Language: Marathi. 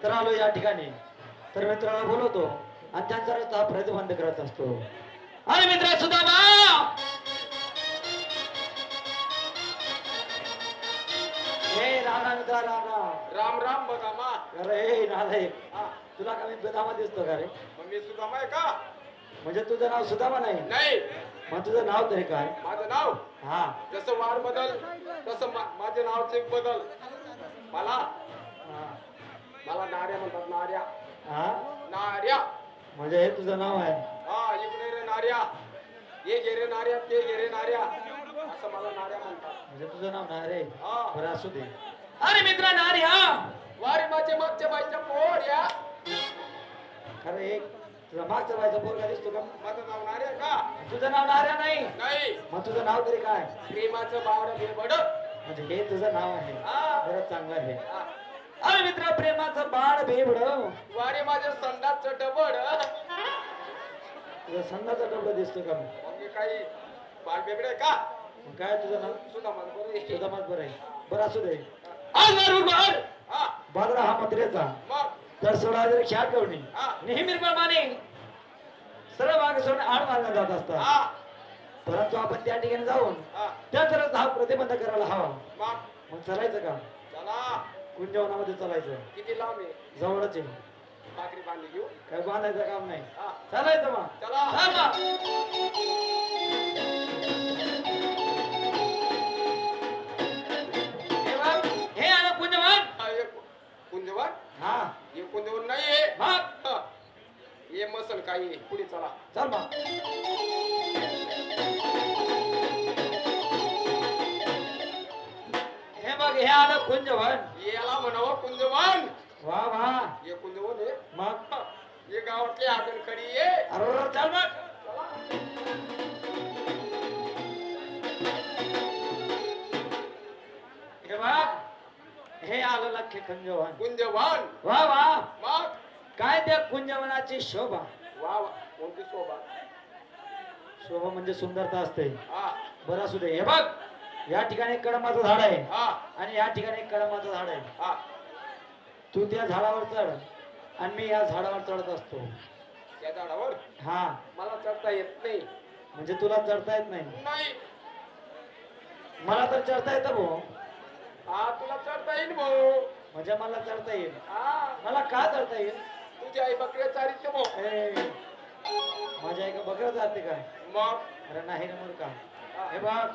तर आलो या ठिकाणी तर मित्राला बोलवतो आणि त्यांचा रस्ता प्रतिबंध करत असतो. आणि मित्र सुदामा हे राणा मित्रा राणा राम राम बदामा. अरे नालाय हा, तुला का मी बदामा दिसतो का रे? मग मी सुदामा आहे का? म्हणजे तुझं नाव सुदामा नाही नाही, मग तुझं नाव तरी काय? माझं नाव हा जसं वार बदल तसं माझे नावचे बदल. मला हा मला नार्या म्हणतात. नार्या हा नार्या. म्हणजे हे तुझं नाव आहे. हा, इकडे रे नार्या, ये घे रे नार्या, ते घे रे नार्या, असं मला नार्या म्हणतात. म्हणजे तुझं नाव नाही रे. हा. बरं असू दे. अरे मित्रा नारी हा वारी माझे मागच्या बाईच्या पोऱ्या. अरे एक तुझा मागचा बायचा पोरगा दिसतो का? माझं नाव नार्या का? तुझं नाव नार्या नाही नाही, मग तुझं नाव तरी काय? प्रेमाचं बावडं बेबड. म्हणजे हे तुझं नाव आहे. हा. बरं चांगलं आहे. हा. अरे मित्रा प्रेमाचं बाळ बेबड वारी माझ्या संडासचं डबड. तुझा संघाचा डबडा दिसतो का? मग मी काही बाळ बेबडे का? मग काय तुझं नाव? सुद्धा मला बरं तुझा मत बरं आहे. बरं असू दे. हा, बाजरा हा मंत्र्याचा मग तर सोळा जरी ख्याल कवणी हा. नेहमीप्रमाणे सरळ मागे सोडून आड मार्गाने जात असतात. हा, परंतु आपण त्या ठिकाणी जाऊन हा, त्याच रस्ता हा प्रतिबंध करायला हवा. मग मग चालायचं का? चला. कुंजवनामध्ये चालायचं. किती लांब आहे? जवळच आहे. भाकरी बांधली घेऊ. काय बांधायचं काम नाही. हा, चालायचं मग. चला. चल मग. हे बघ, हे आलं कुंजवन. हा, हे कुंजवन. हा हे कुंजवन नाहीये. मग हा, हे मसल काही आहे. पुढे चला. चल मग. हे बघ हे आलं कुंजवन. याला म्हणावं कुंजवन. वा वा. हे कुंजवन आहे. मग हे गावातली आगनखडी आहे. अरे चल मग. हे बघ हे आलं लक्ष कुंजवन. कुंजवन. वा वा. मग काय त्या कुंजवनाची शोभा. वा वा. कोणती शोभा. शोभा म्हणजे सुंदरता असते. हा, बरं असू दे. हे बघ या ठिकाणी एक कडमाचं झाड आहे हा, आणि या ठिकाणी एक कडमाचं झाड आहे. हा. तू त्या झाडावर चढ आणि मी या झाडावर चढत असतो. त्या झाडावर हा मला चढता येत नाही. म्हणजे तुला चढता येत नाही. नाही. मला तर चढता येतं भाऊ. हा, तुला चढता येईल भाऊ. म्हणजे मला चढता येईल. हा, मला का चढता येईल? तुझी आई बकऱ्या चारीत भाऊ. ए, माझ्या एका बकरा जाते काय? मग अरे नाही रे मूर्खा. हा. हे बघ